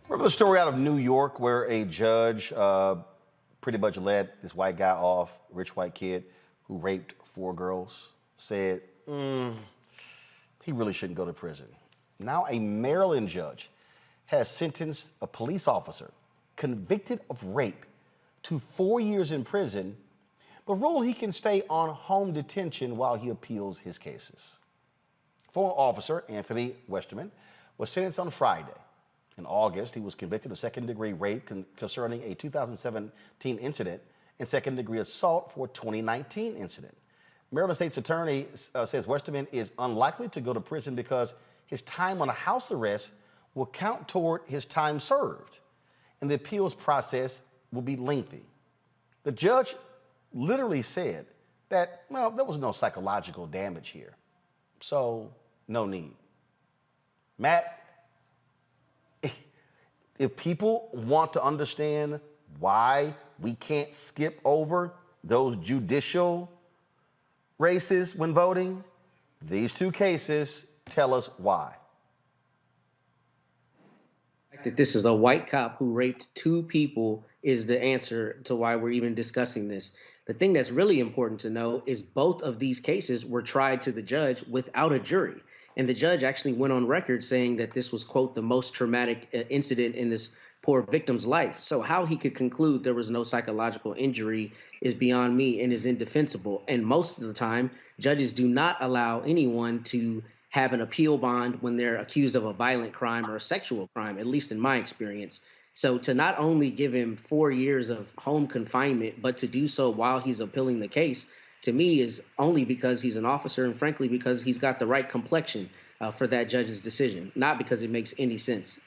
Remember the story out of New York where a judge pretty much let this white guy off, rich white kid who raped 4 girls, said, he really shouldn't go to prison. Now a Maryland judge has sentenced a police officer convicted of rape to 4 years in prison, but ruled he can stay on home detention while he appeals his cases. Former officer Anthony Westerman was sentenced on Friday. In August, he was convicted of second-degree rape concerning a 2017 incident and second-degree assault for a 2019 incident. Maryland State's attorney says Westerman is unlikely to go to prison because his time on house arrest will count toward his time served, and the appeals process will be lengthy. The judge literally said that, well, there was no psychological damage here, so no need. Matt, if people want to understand why we can't skip over those judicial races when voting, these 2 cases tell us why. That this is a white cop who raped 2 people is the answer to why we're even discussing this. The thing that's really important to know is both of these cases were tried to the judge without a jury. And the judge actually went on record saying that this was, quote, the most traumatic incident in this poor victim's life. So how he could conclude there was no psychological injury is beyond me and is indefensible. And most of the time, judges do not allow anyone to have an appeal bond when they're accused of a violent crime or a sexual crime, at least in my experience. So to not only give him 4 years of home confinement, but to do so while he's appealing the case, to me is only because he's an officer and frankly because he's got the right complexion for that judge's decision, not because it makes any sense.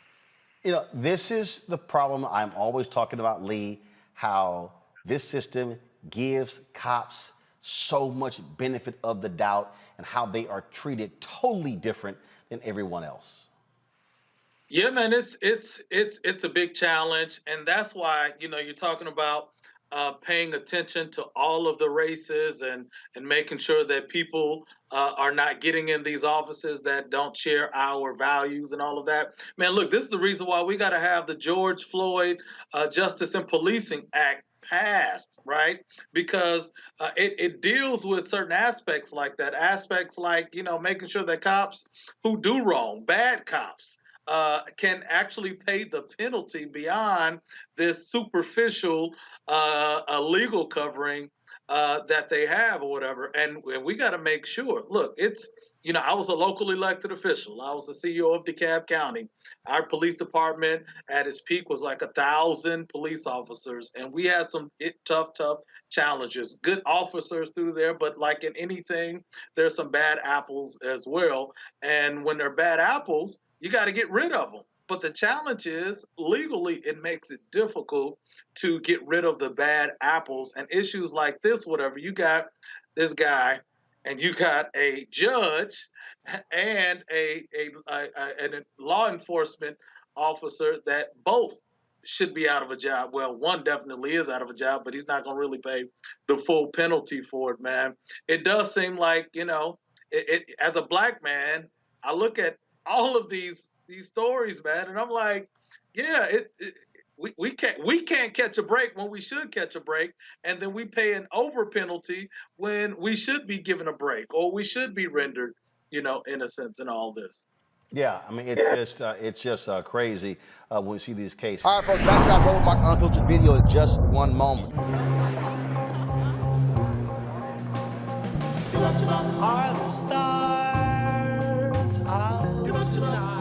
You know, this is the problem I'm always talking about, Lee, how this system gives cops so much benefit of the doubt and how they are treated totally different than everyone else. Yeah, man, it's a big challenge, and that's why, you know, you're talking about paying attention to all of the races and making sure that people are not getting in these offices that don't share our values and all of that. Man, look, this is the reason why we got to have the George Floyd Justice and Policing Act passed, right? Because it deals with certain aspects like that, aspects like, you know, making sure that cops who do wrong, bad cops, can actually pay the penalty beyond this superficial legal covering that they have or whatever. And we got to make sure, look, it's, you know, I was a local elected official. I was the CEO of DeKalb County. Our police department at its peak was like 1,000 police officers. And we had some tough challenges, good officers through there. But like in anything, there's some bad apples as well. And when they're bad apples, you got to get rid of them. But the challenge is legally, it makes it difficult to get rid of the bad apples and issues like this, whatever. You got this guy and you got a judge and a law enforcement officer that both should be out of a job. Well, one definitely is out of a job, but he's not going to really pay the full penalty for it, man. It does seem like, you know, as a black man, I look at all of these stories, man, and I'm like, yeah, we can't catch a break when we should catch a break, and then we pay an over penalty when we should be given a break or we should be rendered, you know, innocent in all this. Yeah, I mean, it's just crazy when we see these cases. All right, folks, back to our Roland Mark Unfiltered video in just one moment. Are the stars out tonight?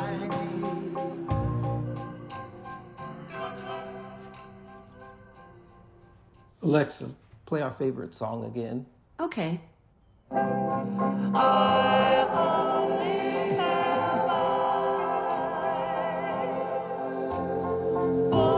Alexa, play our favorite song again. Okay. I only have eyes for you.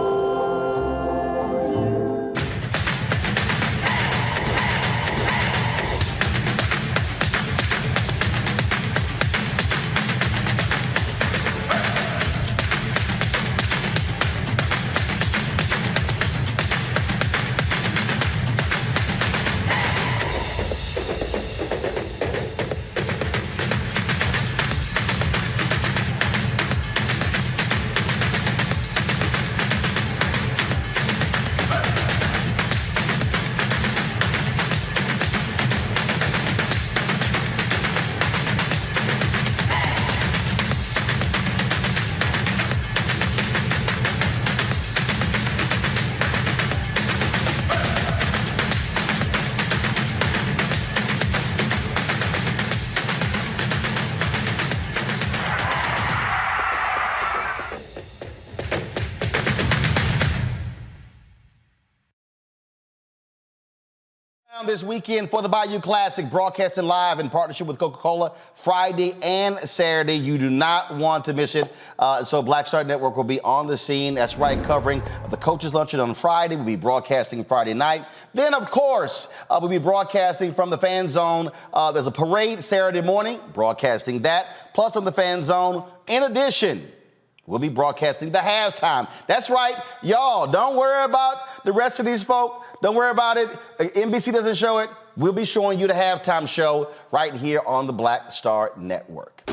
down this weekend for the Bayou Classic, broadcasting live in partnership with Coca-Cola Friday and Saturday. You do not want to miss it. So Black Star Network will be on the scene. That's right, covering the Coaches Luncheon on Friday. We'll be broadcasting Friday night. Then, of course, we'll be broadcasting from the Fan Zone. There's a parade Saturday morning, broadcasting that. Plus from the Fan Zone, in addition, we'll be broadcasting the halftime. That's right, y'all. Don't worry about the rest of these folk. Don't worry about it. NBC doesn't show it. We'll be showing you the halftime show right here on the Black Star Network.